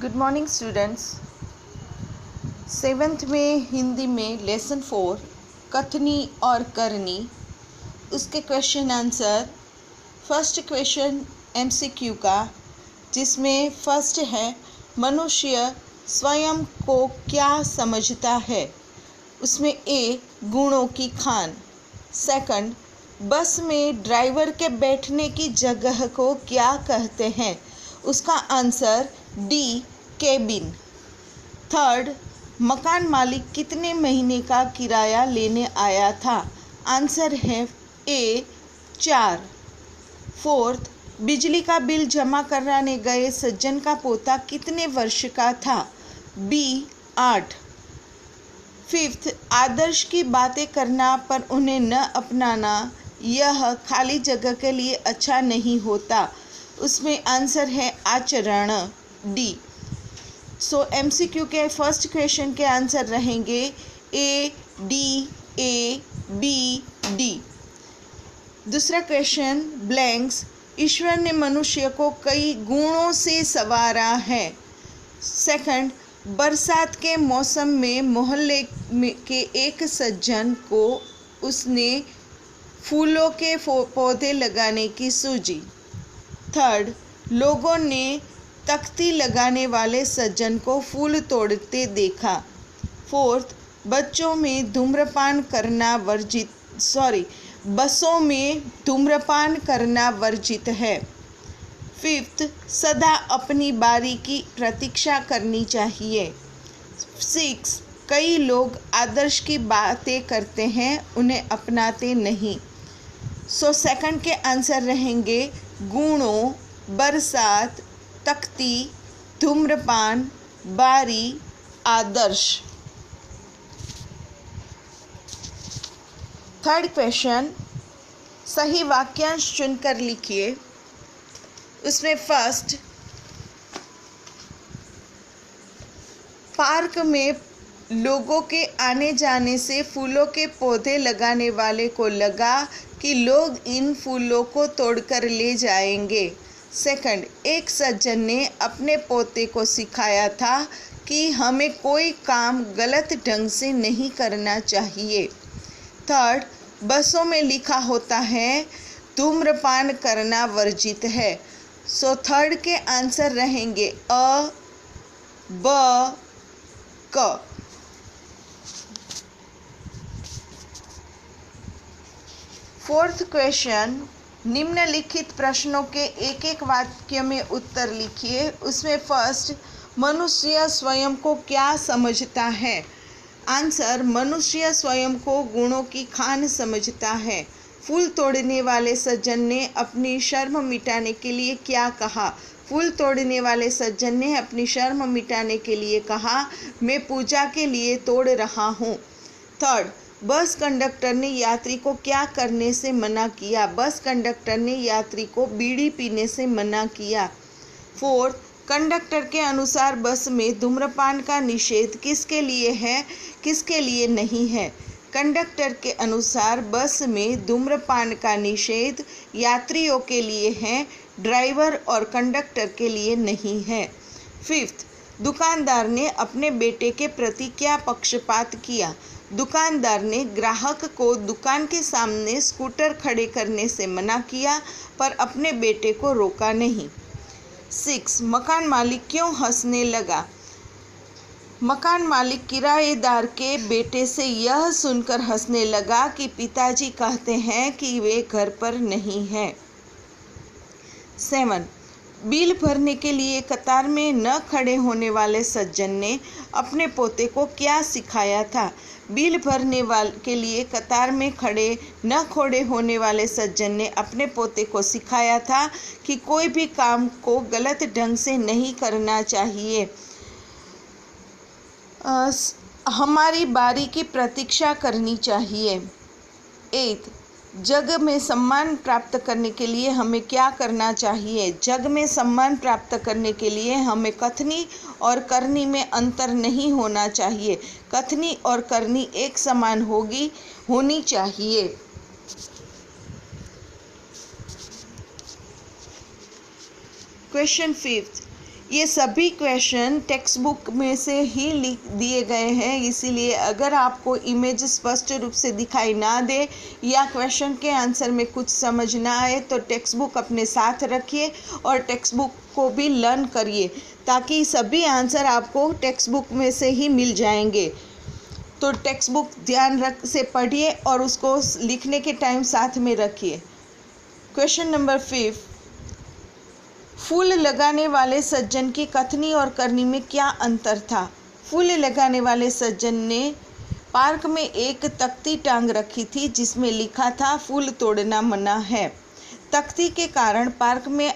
Good morning students. Seventh में हिंदी में lesson 4 कथनी और करनी, उसके question answer. First question MCQ का, जिसमें फर्स्ट है मनुष्य स्वयं को क्या समझता है। उसमें ए गुणों की खान। सेकंड, बस में ड्राइवर के बैठने की जगह को क्या कहते हैं। उसका आंसर डी केबिन। थर्ड, मकान मालिक कितने महीने का किराया लेने आया था। आंसर है ए 4। फोर्थ, बिजली का बिल जमा कराने गए सज्जन का पोता कितने वर्ष का था। बी 8। फिफ्थ, आदर्श की बातें करना पर उन्हें न अपनाना यह खाली जगह के लिए अच्छा नहीं होता। उसमें आंसर है आचरण, डी। सो एमसीक्यू के फर्स्ट क्वेश्चन के आंसर रहेंगे A D, A B D. दूसरा क्वेश्चन ब्लैंक्स, ईश्वर ने मनुष्य को कई गुणों से संवारा है। सेकंड, बरसात के मौसम में मोहल्ले के एक सज्जन को उसने फूलों के पौधे लगाने की सूझी। थर्ड, लोगों ने तख्ती लगाने वाले सज्जन को फूल तोड़ते देखा। फोर्थ, बसों में धूम्रपान करना वर्जित है। फिफ्थ, सदा अपनी बारी की प्रतीक्षा करनी चाहिए। 6, कई लोग आदर्श की बातें करते हैं, उन्हें अपनाते नहीं। सो सेकंड के आंसर रहेंगे गुणों, बरसात, तख्ती, धूम्रपान, बारी, आदर्श। थर्ड क्वेश्चन, सही वाक्यांश चुनकर लिखिए। उसमें फर्स्ट, पार्क में लोगों के आने जाने से फूलों के पौधे लगाने वाले को लगा कि लोग इन फूलों को तोड़कर ले जाएंगे। सेकंड, एक सज्जन ने अपने पोते को सिखाया था कि हमें कोई काम गलत ढंग से नहीं करना चाहिए। थर्ड, बसों में लिखा होता है धूम्रपान करना वर्जित है। सो थर्ड के आंसर रहेंगे अ, ब, क। फोर्थ क्वेश्चन, निम्नलिखित प्रश्नों के एक एक वाक्य में उत्तर लिखिए। उसमें फर्स्ट, मनुष्य स्वयं को क्या समझता है। आंसर, मनुष्य स्वयं को गुणों की खान समझता है। फूल तोड़ने वाले सज्जन ने अपनी शर्म मिटाने के लिए क्या कहा। फूल तोड़ने वाले सज्जन ने अपनी शर्म मिटाने के लिए कहा, मैं पूजा के लिए तोड़ रहा हूँ। थर्ड, बस कंडक्टर ने यात्री को क्या करने से मना किया। बस कंडक्टर ने यात्री को बीड़ी पीने से मना किया। फोर्थ, कंडक्टर के अनुसार बस में धूम्रपान का निषेध किसके लिए है, किसके लिए नहीं है। कंडक्टर के अनुसार बस में धूम्रपान का निषेध यात्रियों के लिए है, ड्राइवर और कंडक्टर के लिए नहीं है। फिफ्थ, दुकानदार ने अपने बेटे के प्रति क्या पक्षपात किया। दुकानदार ने ग्राहक को दुकान के सामने स्कूटर खड़े करने से मना किया, पर अपने बेटे को रोका नहीं। 6, मकान मालिक क्यों हंसने लगा। मकान मालिक किराएदार के बेटे से यह सुनकर हंसने लगा कि पिताजी कहते हैं कि वे घर पर नहीं हैं। 7, बिल भरने के लिए कतार में न खड़े होने वाले सज्जन ने अपने पोते को क्या सिखाया था। बिल भरने के लिए कतार में खड़े होने वाले सज्जन ने अपने पोते को सिखाया था कि कोई भी काम को गलत ढंग से नहीं करना चाहिए, हमारी बारी की प्रतीक्षा करनी चाहिए। 8, जग में सम्मान प्राप्त करने के लिए हमें क्या करना चाहिए। जग में सम्मान प्राप्त करने के लिए हमें कथनी और करनी में अंतर नहीं होना चाहिए। कथनी और करनी एक समान होनी चाहिए। क्वेश्चन 5, ये सभी क्वेश्चन टेक्स्ट बुक में से ही लिख दिए गए हैं, इसीलिए अगर आपको इमेज स्पष्ट रूप से दिखाई ना दे या क्वेश्चन के आंसर में कुछ समझ ना आए तो टेक्स्ट बुक अपने साथ रखिए और टेक्स्ट बुक को भी लर्न करिए ताकि सभी आंसर आपको टेक्स्ट बुक में से ही मिल जाएंगे। तो टेक्स्ट बुक ध्यान रख से पढ़िए और उसको लिखने के टाइम साथ में रखिए। क्वेश्चन नंबर 5, फूल लगाने वाले सज्जन की कथनी और करनी में क्या अंतर था? फूल लगाने वाले सज्जन ने पार्क में एक तख्ती टांग रखी थी जिसमें लिखा था फूल तोड़ना मना है। तख्ती के कारण पार्क में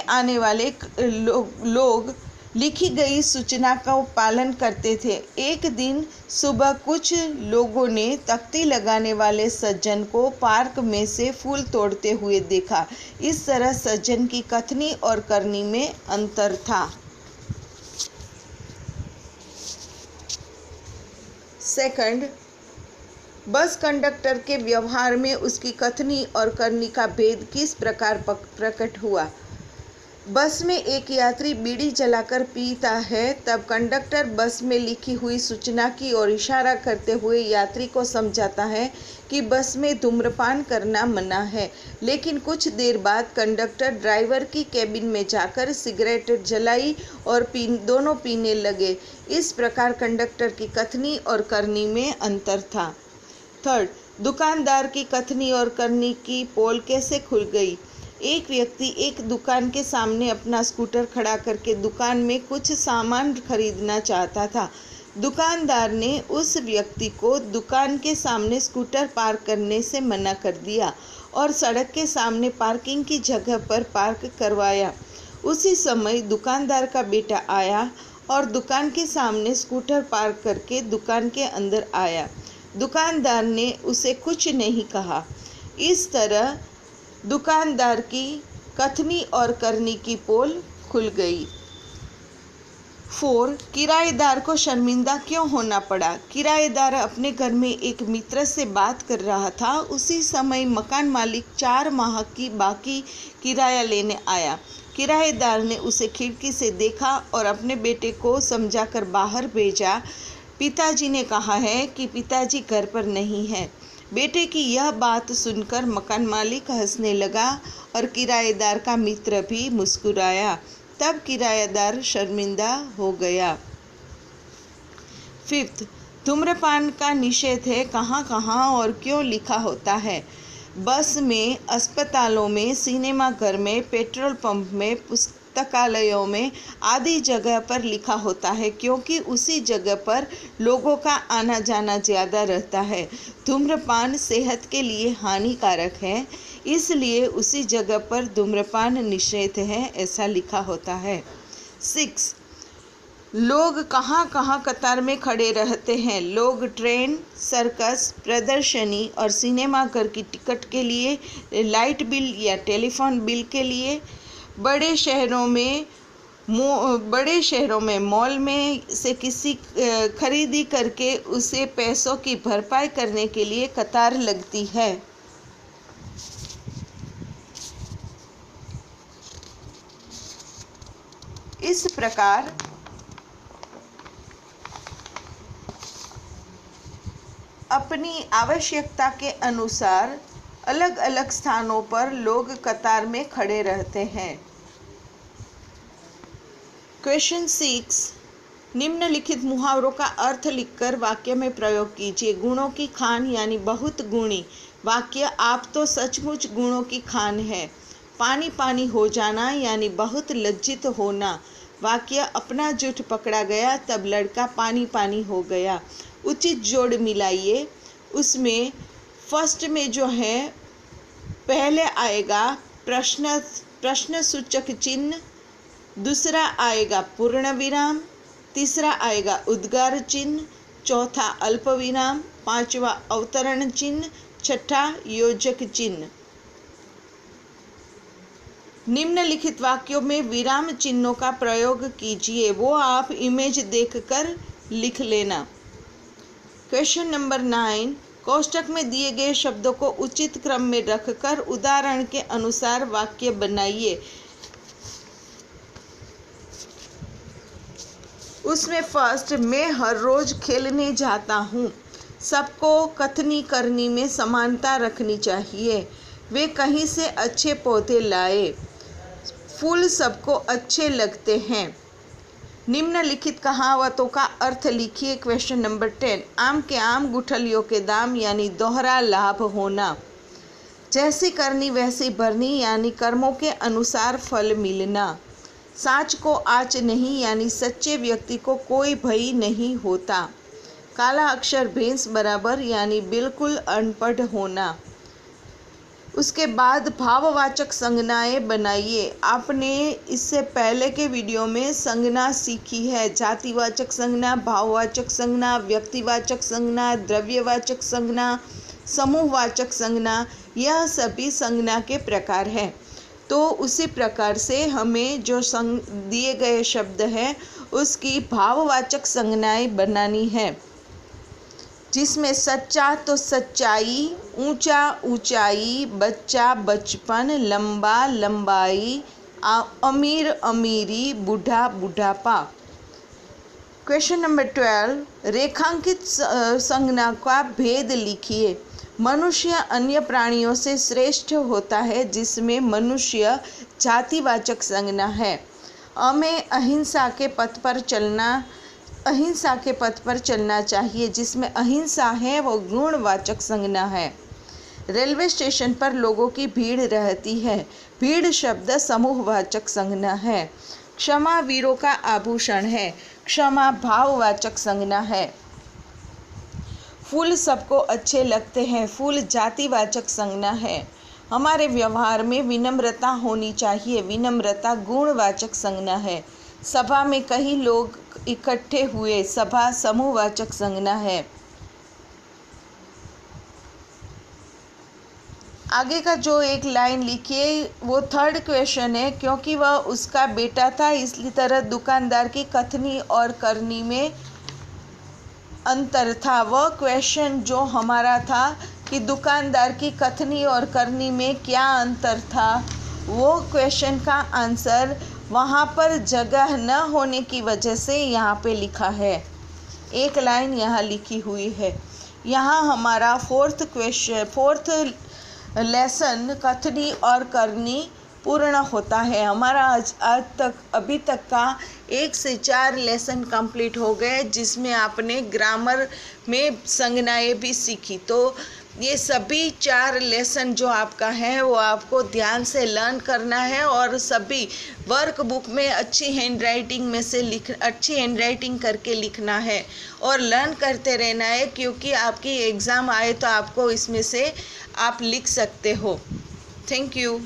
आने वाले लोग लिखी गई सूचना का पालन करते थे। एक दिन सुबह कुछ लोगों ने तख्ती लगाने वाले सज्जन को पार्क में से फूल तोड़ते हुए देखा। इस तरह सज्जन की कथनी और करनी में अंतर था। सेकंड, बस कंडक्टर के व्यवहार में उसकी कथनी और करनी का भेद किस प्रकार प्रकट हुआ? बस में एक यात्री बीड़ी जलाकर पीता है तब कंडक्टर बस में लिखी हुई सूचना की ओर इशारा करते हुए यात्री को समझाता है कि बस में धूम्रपान करना मना है। लेकिन कुछ देर बाद कंडक्टर ड्राइवर की केबिन में जाकर सिगरेट जलाई और दोनों पीने लगे। इस प्रकार कंडक्टर की कथनी और करनी में अंतर था। थर्ड, दुकानदार की कथनी और करनी की पोल कैसे खुल गई? एक व्यक्ति एक दुकान के सामने अपना स्कूटर खड़ा करके दुकान में कुछ सामान खरीदना चाहता था। दुकानदार ने उस व्यक्ति को दुकान के सामने स्कूटर पार्क करने से मना कर दिया और सड़क के सामने पार्किंग की जगह पर पार्क करवाया। उसी समय दुकानदार का बेटा आया और दुकान के सामने स्कूटर पार्क करके दुकान के अंदर आया। दुकानदार ने उसे कुछ नहीं कहा। इस तरह दुकानदार की कथनी और करनी की पोल खुल गई। 4, किराएदार को शर्मिंदा क्यों होना पड़ा? किराएदार अपने घर में एक मित्र से बात कर रहा था। उसी समय मकान मालिक 4 माह की बाकी किराया लेने आया। किराएदार ने उसे खिड़की से देखा और अपने बेटे को समझाकर बाहर भेजा। पिताजी ने कहा है कि पिताजी घर पर नहीं है। बेटे की यह बात सुनकर मकान मालिक हंसने लगा और किराएदार का मित्र भी मुस्कुराया। तब किराएदार शर्मिंदा हो गया। 5, धूम्रपान का निषेध है कहाँ कहाँ और क्यों लिखा होता है? बस में, अस्पतालों में, सिनेमा घर में, पेट्रोल पंप में, पुस्तकालयों में आदि जगह पर लिखा होता है क्योंकि उसी जगह पर लोगों का आना जाना ज़्यादा रहता है। धूम्रपान सेहत के लिए हानिकारक है, इसलिए उसी जगह पर धूम्रपान निषेध है ऐसा लिखा होता है। 6, लोग कहाँ कहाँ कतार में खड़े रहते हैं? लोग ट्रेन, सर्कस, प्रदर्शनी और सिनेमा घर की टिकट के लिए, लाइट बिल या टेलीफोन बिल के लिए, बड़े शहरों में मॉल में से किसी खरीदी करके उसे पैसों की भरपाई करने के लिए कतार लगती है। इस प्रकार अपनी आवश्यकता के अनुसार अलग अलग स्थानों पर लोग कतार में खड़े रहते हैं। क्वेश्चन 6, निम्नलिखित मुहावरों का अर्थ लिखकर वाक्य में प्रयोग कीजिए। गुणों की खान यानी बहुत गुणी। वाक्य, आप तो सचमुच गुणों की खान है। पानी पानी हो जाना यानी बहुत लज्जित होना। वाक्य, अपना जुट पकड़ा गया तब लड़का पानी पानी हो गया। उचित जोड़ मिलाइए। उसमें फर्स्ट में जो है पहले आएगा प्रश्न सूचक चिन्ह, दूसरा आएगा पूर्ण विराम, तीसरा आएगा उद्गार चिन्ह, चौथा अल्प विराम, पांचवा अवतरण चिन्ह, छठा योजक चिन्ह। निम्नलिखित वाक्यों में विराम चिन्हों का प्रयोग कीजिए, वो आप इमेज देखकर लिख लेना। क्वेश्चन नंबर 9, कोष्टक में दिए गए शब्दों को उचित क्रम में रखकर उदाहरण के अनुसार वाक्य बनाइए। उसमें फर्स्ट, मैं हर रोज़ खेलने जाता हूँ। सबको कथनी करनी में समानता रखनी चाहिए। वे कहीं से अच्छे पौधे लाए। फूल सबको अच्छे लगते हैं। निम्नलिखित कहावतों का अर्थ लिखिए। क्वेश्चन नंबर 10, आम के आम गुठलियों के दाम, यानी दोहरा लाभ होना। जैसी करनी वैसी भरनी, यानी कर्मों के अनुसार फल मिलना। साच को आच नहीं, यानी सच्चे व्यक्ति को कोई भय नहीं होता। काला अक्षर भैंस बराबर, यानी बिल्कुल अनपढ़ होना। उसके बाद भाववाचक संज्ञाएं बनाइए। आपने इससे पहले के वीडियो में संज्ञा सीखी है। जातिवाचक संज्ञा, भाववाचक संज्ञा, व्यक्तिवाचक संज्ञा, द्रव्यवाचक संज्ञा, समूहवाचक संज्ञा, यह सभी संज्ञा के प्रकार हैं। तो उसी प्रकार से हमें जो दिए गए शब्द है उसकी भाववाचक संज्ञाएं बनानी है, जिसमें सच्चा तो सच्चाई, ऊंचा ऊंचाई, बच्चा बचपन, लंबा लंबाई, अमीर अमीरी, बूढ़ा बुढ़ापा। क्वेश्चन नंबर 12, रेखांकित संज्ञा का भेद लिखिए। मनुष्य अन्य प्राणियों से श्रेष्ठ होता है, जिसमें मनुष्य जातिवाचक संज्ञा है। हमें अहिंसा के पथ पर चलना चाहिए, जिसमें अहिंसा है वो गुणवाचक संज्ञा है। रेलवे स्टेशन पर लोगों की भीड़ रहती है। भीड़ शब्द समूहवाचक संज्ञा है। क्षमा वीरों का आभूषण है। क्षमा भाववाचक संज्ञा है। फूल सबको अच्छे लगते हैं। फूल जातिवाचक संज्ञा है। हमारे व्यवहार में विनम्रता होनी चाहिए। विनम्रता गुणवाचक संज्ञा है। सभा में कई लोग इकट्ठे हुए। सभा समूहवाचक संज्ञा है। आगे का जो एक लाइन लिखिए वो थर्ड क्वेश्चन है। क्योंकि वह उसका बेटा था, इसलिए तरह दुकानदार की कथनी और करनी में अंतर था। वह क्वेश्चन जो हमारा था कि दुकानदार की कथनी और करनी में क्या अंतर था, वो क्वेश्चन का आंसर वहाँ पर जगह न होने की वजह से यहाँ पे लिखा है। एक लाइन यहाँ लिखी हुई है। यहाँ हमारा फोर्थ लेसन कथनी और करनी पूर्ण होता है। हमारा अभी तक का 1 से 4 लेसन कंप्लीट हो गए, जिसमें आपने ग्रामर में संज्ञाएं भी सीखी। तो ये सभी 4 लेसन जो आपका है वो आपको ध्यान से लर्न करना है और सभी वर्क बुक में अच्छी हैंडराइटिंग करके लिखना है और लर्न करते रहना है, क्योंकि आपकी एग्ज़ाम आए तो आपको इसमें से आप लिख सकते हो। Thank you.